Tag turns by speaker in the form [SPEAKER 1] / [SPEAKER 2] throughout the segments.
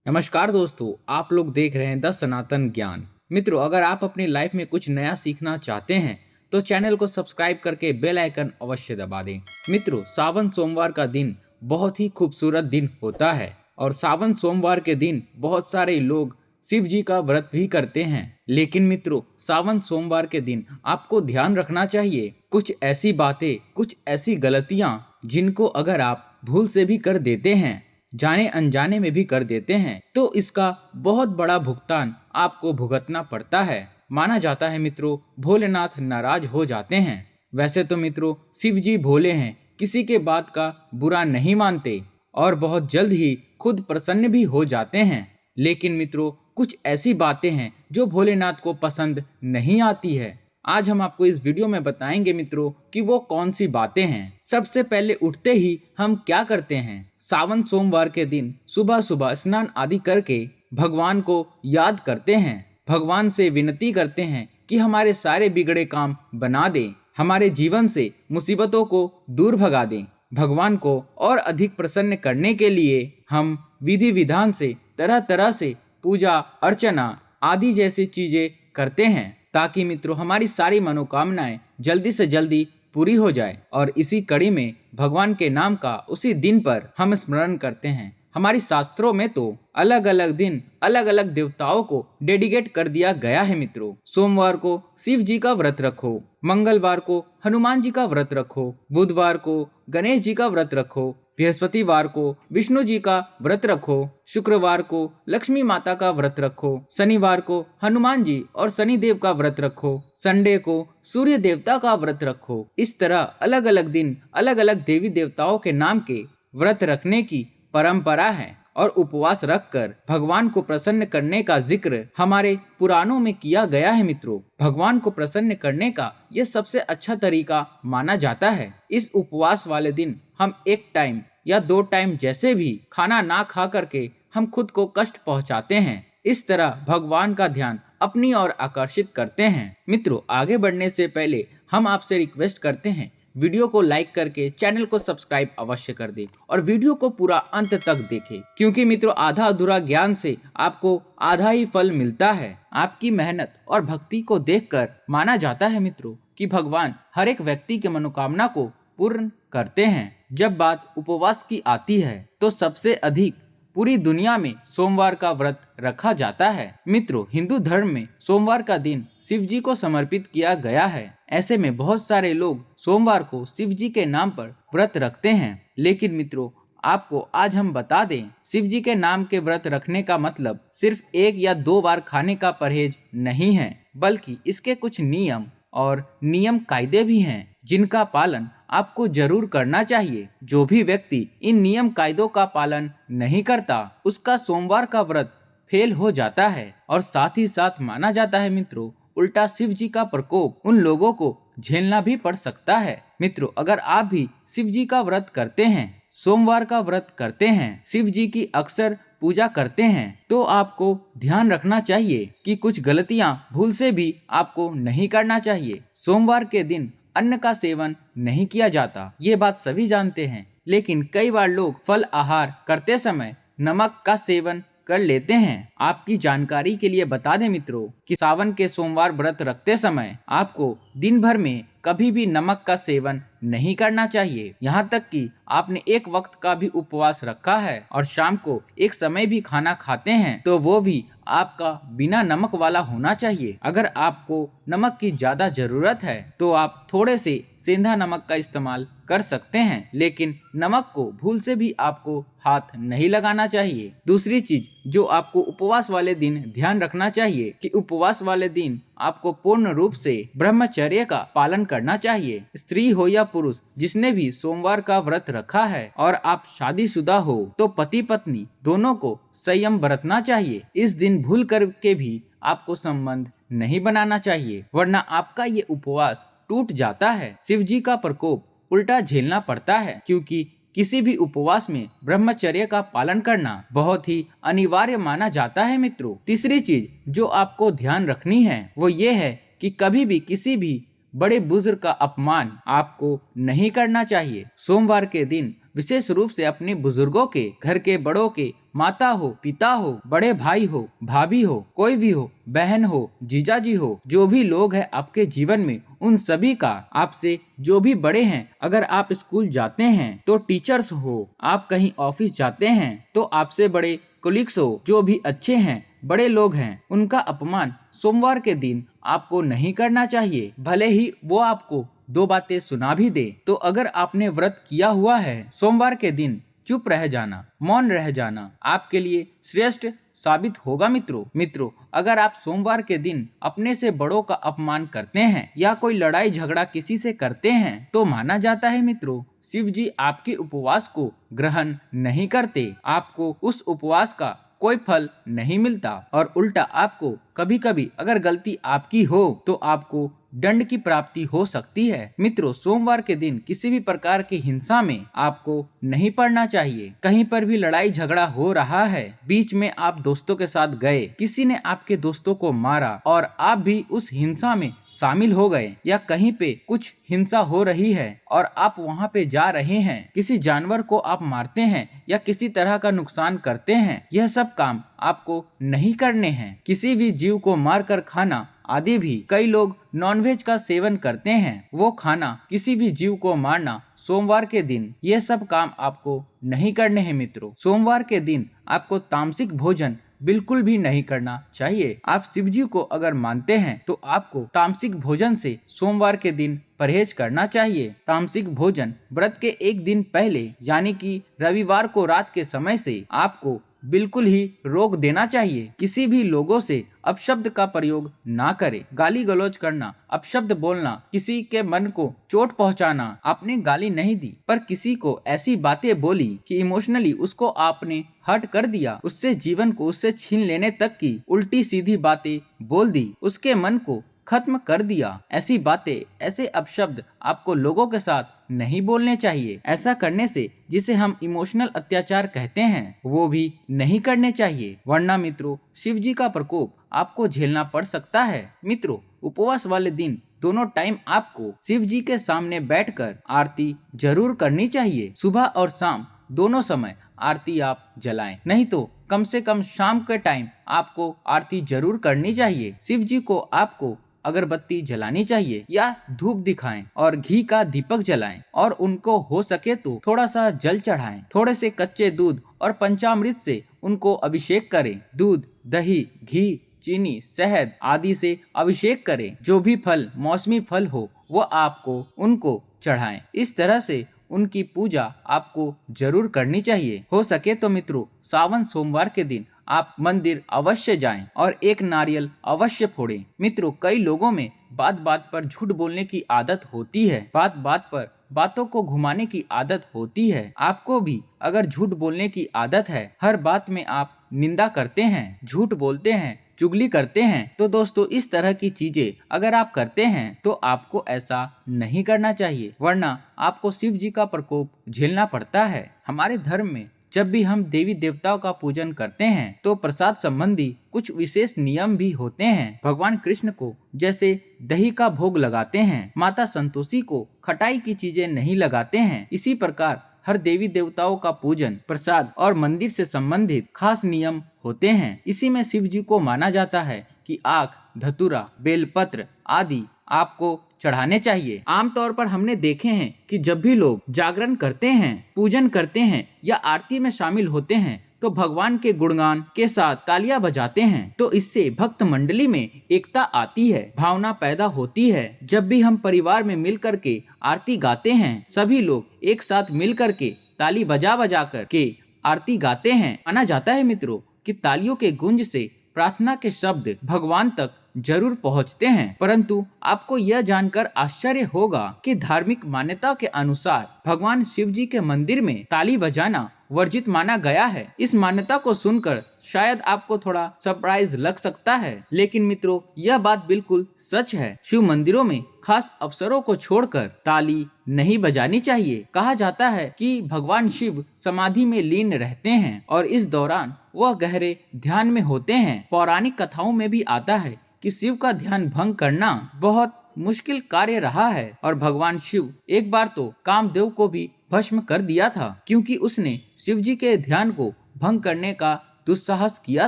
[SPEAKER 1] नमस्कार दोस्तों, आप लोग देख रहे हैं द सनातन ज्ञान। मित्रों, अगर आप अपनी लाइफ में कुछ नया सीखना चाहते हैं तो चैनल को सब्सक्राइब करके बेल आइकन अवश्य दबा दें। मित्रों, सावन सोमवार का दिन बहुत ही खूबसूरत दिन होता है और सावन सोमवार के दिन बहुत सारे लोग शिव जी का व्रत भी करते हैं। लेकिन मित्रों, सावन सोमवार के दिन आपको ध्यान रखना चाहिए कुछ ऐसी बातें, कुछ ऐसी गलतियां जिनको अगर आप भूल से भी कर देते हैं, जाने अनजाने में भी कर देते हैं, तो इसका बहुत बड़ा भुगतान आपको भुगतना पड़ता है। माना जाता है मित्रों, भोलेनाथ नाराज हो जाते हैं। वैसे तो मित्रों, शिव जी भोले हैं, किसी के बात का बुरा नहीं मानते और बहुत जल्द ही खुद प्रसन्न भी हो जाते हैं। लेकिन मित्रों, कुछ ऐसी बातें हैं जो भोलेनाथ को पसंद नहीं आती है। आज हम आपको इस वीडियो में बताएंगे मित्रों कि वो कौन सी बातें हैं। सबसे पहले उठते ही हम क्या करते हैं, सावन सोमवार के दिन सुबह सुबह स्नान आदि करके भगवान को याद करते हैं, भगवान से विनती करते हैं कि हमारे सारे बिगड़े काम बना दें, हमारे जीवन से मुसीबतों को दूर भगा दें। भगवान को और अधिक प्रसन्न करने के लिए हम विधि विधान से तरह तरह से पूजा अर्चना आदि जैसी चीजें करते हैं ताकि मित्रों हमारी सारी मनोकामनाएं जल्दी से जल्दी पूरी हो जाए। और इसी कड़ी में भगवान के नाम का उसी दिन पर हम स्मरण करते हैं। हमारी शास्त्रों में तो अलग अलग दिन अलग अलग देवताओं को डेडिकेट कर दिया गया है। मित्रों, सोमवार को शिव जी का व्रत रखो, मंगलवार को हनुमान जी का व्रत रखो, बुधवार को गणेश जी का व्रत रखो, बृहस्पतिवार को विष्णु जी का व्रत रखो, शुक्रवार को लक्ष्मी माता का व्रत रखो, शनिवार को हनुमान जी और शनि देव का व्रत रखो, संडे को सूर्य देवता का व्रत रखो। इस तरह अलग अलग दिन अलग अलग देवी देवताओं के नाम के व्रत रखने की परंपरा है और उपवास रखकर भगवान को प्रसन्न करने का जिक्र हमारे पुराणों में किया गया है। मित्रों, भगवान को प्रसन्न करने का यह सबसे अच्छा तरीका माना जाता है। इस उपवास वाले दिन हम एक टाइम या 2 टाइम जैसे भी खाना ना खा करके हम खुद को कष्ट पहुंचाते हैं। इस तरह भगवान का ध्यान अपनी ओर आकर्षित करते हैं। मित्रों, आगे बढ़ने से पहले हम आपसे रिक्वेस्ट करते हैं, वीडियो को लाइक करके चैनल को सब्सक्राइब अवश्य कर दें और वीडियो को पूरा अंत तक देखें, क्योंकि मित्रों आधा अधूरा ज्ञान से आपको आधा ही फल मिलता है। आपकी मेहनत और भक्ति को देखकर माना जाता है मित्रों कि भगवान हर एक व्यक्ति के मनोकामना को पूर्ण करते हैं। जब बात उपवास की आती है तो सबसे अधिक पूरी दुनिया में सोमवार का व्रत रखा जाता है। मित्रों, हिंदू धर्म में सोमवार का दिन शिव जी को समर्पित किया गया है। ऐसे में बहुत सारे लोग सोमवार को शिव जी के नाम पर व्रत रखते हैं। लेकिन मित्रों, आपको आज हम बता दें, शिव जी के नाम के व्रत रखने का मतलब सिर्फ 1 या 2 बार खाने का परहेज नहीं है, बल्कि इसके कुछ नियम और नियम कायदे भी हैं जिनका पालन आपको जरूर करना चाहिए। जो भी व्यक्ति इन नियम कायदों का पालन नहीं करता, उसका सोमवार का व्रत फेल हो जाता है। और साथ ही साथ माना जाता है मित्रों, उल्टा शिव जी का प्रकोप उन लोगों को झेलना भी पड़ सकता है। मित्रों, अगर आप भी शिव जी का व्रत करते हैं, सोमवार का व्रत करते हैं, शिव जी की अक्सर पूजा करते हैं, तो आपको ध्यान रखना चाहिए कि कुछ गलतियां भूल से भी आपको नहीं करना चाहिए। सोमवार के दिन अन्न का सेवन नहीं किया जाता, ये बात सभी जानते हैं। लेकिन कई बार लोग फल आहार करते समय नमक का सेवन कर लेते हैं। आपकी जानकारी के लिए बता दें मित्रों कि सावन के सोमवार व्रत रखते समय आपको दिन भर में कभी भी नमक का सेवन नहीं करना चाहिए। यहाँ तक कि आपने एक वक्त का भी उपवास रखा है और शाम को एक समय भी खाना खाते हैं तो वो भी आपका बिना नमक वाला होना चाहिए। अगर आपको नमक की ज्यादा जरूरत है तो आप थोड़े से सेंधा नमक का इस्तेमाल कर सकते हैं, लेकिन नमक को भूल से भी आपको हाथ नहीं लगाना चाहिए। दूसरी चीज जो आपको उपवास वाले दिन ध्यान रखना चाहिए कि उपवास वाले दिन आपको पूर्ण रूप से ब्रह्मचर्य का पालन करना चाहिए। स्त्री हो या पुरुष, जिसने भी सोमवार का व्रत रखा है और आप शादीशुदा हो तो पति पत्नी दोनों को संयम बरतना चाहिए। इस दिन भूल करके भी आपको संबंध नहीं बनाना चाहिए, वरना आपका ये उपवास टूट जाता है। शिव जी का प्रकोप उल्टा झेलना पड़ता है, क्योंकि किसी भी उपवास में ब्रह्मचर्य का पालन करना बहुत ही अनिवार्य माना जाता है। मित्रों, तीसरी चीज जो आपको ध्यान रखनी है वो ये है कि कभी भी किसी भी बड़े बुजुर्ग का अपमान आपको नहीं करना चाहिए। सोमवार के दिन विशेष रूप से अपने बुजुर्गों के, घर के बड़ों के, माता हो, पिता हो, बड़े भाई हो, भाभी हो, कोई भी हो, बहन हो, जीजाजी हो, जो भी लोग हैं आपके जीवन में, उन सभी का, आपसे जो भी बड़े हैं, अगर आप स्कूल जाते हैं तो टीचर्स हो, आप कहीं ऑफिस जाते हैं तो आपसे बड़े कोलिग्स हो, जो भी अच्छे हैं, बड़े लोग हैं, उनका अपमान सोमवार के दिन आपको नहीं करना चाहिए। भले ही वो आपको दो बातें सुना भी दे, तो अगर आपने व्रत किया हुआ है, सोमवार के दिन चुप रह जाना, मौन रह जाना आपके लिए श्रेष्ठ साबित होगा। मित्रों, अगर आप सोमवार के दिन अपने से बड़ों का अपमान करते हैं या कोई लड़ाई झगड़ा किसी से करते हैं तो माना जाता है मित्रों, शिव जी आपके उपवास को ग्रहण नहीं करते, आपको उस उपवास का कोई फल नहीं मिलता और उल्टा आपको कभी कभी अगर गलती आपकी हो तो आपको दंड की प्राप्ति हो सकती है। मित्रों, सोमवार के दिन किसी भी प्रकार की हिंसा में आपको नहीं पड़ना चाहिए। कहीं पर भी लड़ाई झगड़ा हो रहा है, बीच में आप दोस्तों के साथ गए, किसी ने आपके दोस्तों को मारा और आप भी उस हिंसा में शामिल हो गए, या कहीं पे कुछ हिंसा हो रही है और आप वहां पे जा रहे हैं, किसी जानवर को आप मारते हैं या किसी तरह का नुकसान करते हैं, यह सब काम आपको नहीं करने हैं। किसी भी जीव को मारकर खाना आदि भी, कई लोग नॉनवेज का सेवन करते हैं, वो खाना, किसी भी जीव को मारना सोमवार के दिन, ये सब काम आपको नहीं करने हैं। मित्रों, सोमवार के दिन आपको तामसिक भोजन बिल्कुल भी नहीं करना चाहिए। आप शिव जी को अगर मानते हैं तो आपको तामसिक भोजन से सोमवार के दिन परहेज करना चाहिए। तामसिक भोजन व्रत के एक दिन पहले यानी कि रविवार को रात के समय से आपको बिल्कुल ही रोक देना चाहिए। किसी भी लोगों से अपशब्द का प्रयोग ना करें। गाली गलौज करना, अपशब्द बोलना, किसी के मन को चोट पहुंचाना, आपने गाली नहीं दी पर किसी को ऐसी बातें बोली कि इमोशनली उसको आपने हर्ट कर दिया, उससे जीवन को उससे छीन लेने तक की उल्टी सीधी बातें बोल दी, उसके मन को खत्म कर दिया, ऐसी बातें, ऐसे अपशब्द आपको लोगों के साथ नहीं बोलने चाहिए। ऐसा करने से जिसे हम इमोशनल अत्याचार कहते हैं वो भी नहीं करने चाहिए, वरना मित्रों शिव जी का प्रकोप आपको झेलना पड़ सकता है। मित्रों, उपवास वाले दिन दोनों टाइम आपको शिव जी के सामने बैठकर आरती जरूर करनी चाहिए। सुबह और शाम दोनों समय आरती आप जलाएं, नहीं तो कम से कम शाम के टाइम आपको आरती जरूर करनी चाहिए। शिव जी को आपको अगरबत्ती जलानी चाहिए या धूप दिखाएं और घी का दीपक जलाएं और उनको हो सके तो थोड़ा सा जल चढ़ाएं। थोड़े से कच्चे दूध और पंचामृत से उनको अभिषेक करें। दूध, दही, घी, चीनी, शहद आदि से अभिषेक करें। जो भी फल, मौसमी फल हो वो आपको उनको चढ़ाएं। इस तरह से उनकी पूजा आपको जरूर करनी चाहिए। हो सके तो मित्रों सावन सोमवार के दिन आप मंदिर अवश्य जाएं और एक नारियल अवश्य फोड़ें। मित्रों, कई लोगों में बात बात पर झूठ बोलने की आदत होती है, बात बात पर बातों को घुमाने की आदत होती है। आपको भी अगर झूठ बोलने की आदत है, हर बात में आप निंदा करते हैं, झूठ बोलते हैं, चुगली करते हैं, तो दोस्तों इस तरह की चीजें अगर आप करते हैं तो आपको ऐसा नहीं करना चाहिए, वरना आपको शिव जी का प्रकोप झेलना पड़ता है। हमारे धर्म में जब भी हम देवी देवताओं का पूजन करते हैं तो प्रसाद संबंधी कुछ विशेष नियम भी होते हैं। भगवान कृष्ण को जैसे दही का भोग लगाते हैं, माता संतोषी को खटाई की चीजें नहीं लगाते हैं, इसी प्रकार हर देवी देवताओं का पूजन, प्रसाद और मंदिर से संबंधित खास नियम होते हैं। इसी में शिव जी को माना जाता है कि आख, धतूरा, बेलपत्र आदि आपको चढ़ाने चाहिए। आमतौर पर हमने देखे हैं कि जब भी लोग जागरण करते हैं, पूजन करते हैं या आरती में शामिल होते हैं तो भगवान के गुणगान के साथ तालियां बजाते हैं, तो इससे भक्त मंडली में एकता आती है, भावना पैदा होती है। जब भी हम परिवार में मिल कर के आरती गाते हैं, सभी लोग एक साथ मिल कर के ताली बजा बजा कर के आरती गाते हैं। माना जाता है मित्रों कि तालियों के गूंज से प्रार्थना के शब्द भगवान तक जरूर पहुंचते हैं। परंतु आपको यह जानकर आश्चर्य होगा कि धार्मिक मान्यता के अनुसार भगवान शिव जी के मंदिर में ताली बजाना वर्जित माना गया है। इस मान्यता को सुनकर शायद आपको थोड़ा सरप्राइज लग सकता है, लेकिन मित्रों यह बात बिल्कुल सच है। शिव मंदिरों में खास अवसरों को छोड़कर ताली नहीं बजानी चाहिए। कहा जाता है कि भगवान शिव समाधि में लीन रहते हैं और इस दौरान वह गहरे ध्यान में होते हैं। पौराणिक कथाओं में भी आता है कि शिव का ध्यान भंग करना बहुत मुश्किल कार्य रहा है और भगवान शिव एक बार तो कामदेव को भी भस्म कर दिया था, क्योंकि उसने शिव जी के ध्यान को भंग करने का दुस्साहस किया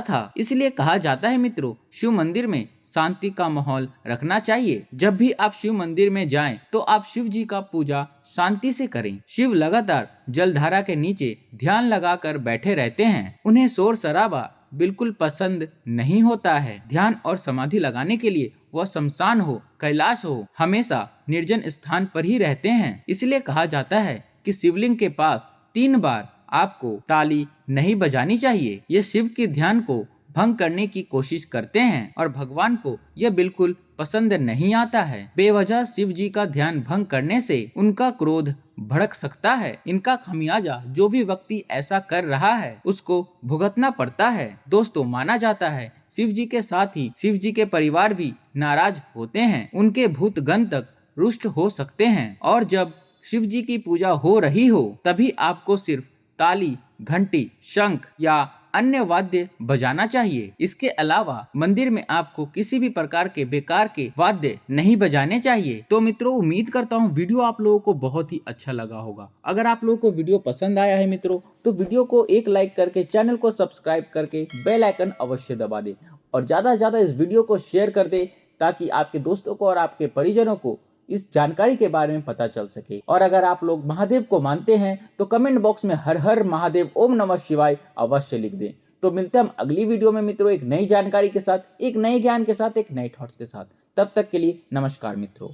[SPEAKER 1] था। इसलिए कहा जाता है मित्रों, शिव मंदिर में शांति का माहौल रखना चाहिए। जब भी आप शिव मंदिर में जाएं तो आप शिव जी का पूजा शांति से करें। शिव लगातार जलधारा के नीचे ध्यान लगाकर बैठे रहते हैं। उन्हें शोर शराबा बिल्कुल पसंद नहीं होता है। ध्यान और समाधि लगाने के लिए वह शमशान हो, कैलाश हो, हमेशा निर्जन स्थान पर ही रहते हैं। इसलिए कहा जाता है कि शिवलिंग के पास 3 बार आपको ताली नहीं बजानी चाहिए। ये शिव के ध्यान को भंग करने की कोशिश करते हैं और भगवान को यह बिल्कुल पसंद नहीं आता है। बेवजह शिव जी का ध्यान भंग करने से उनका क्रोध भड़क सकता है। इनका खमियाजा जो भी व्यक्ति ऐसा कर रहा है उसको भुगतना पड़ता है। दोस्तों, माना जाता है शिव जी के साथ ही शिव जी के परिवार भी नाराज होते हैं। उनके भूतगण तक रुष्ट हो सकते हैं और जब शिव जी की पूजा हो रही हो तभी आपको सिर्फ ताली, घंटी, शंख या अन्य वाद्य बजाना चाहिए। इसके अलावा मंदिर में आपको किसी भी प्रकार के बेकार के वाद्य नहीं बजाने चाहिए। तो मित्रों, उम्मीद करता हूँ वीडियो आप लोगों को बहुत ही अच्छा लगा होगा। अगर आप लोगों को वीडियो पसंद आया है मित्रों तो वीडियो को एक लाइक करके चैनल को सब्सक्राइब करके बेल आइकन अवश्य दबा दे और ज्यादा से ज्यादा इस वीडियो को शेयर कर दे ताकि आपके दोस्तों को और आपके परिजनों को इस जानकारी के बारे में पता चल सके। और अगर आप लोग महादेव को मानते हैं तो कमेंट बॉक्स में हर हर महादेव ओम नमः शिवाय अवश्य लिख दें। तो मिलते हैं हम अगली वीडियो में मित्रों, एक नई जानकारी के साथ, एक नए ज्ञान के साथ, एक नए थॉट्स के साथ। तब तक के लिए नमस्कार मित्रों।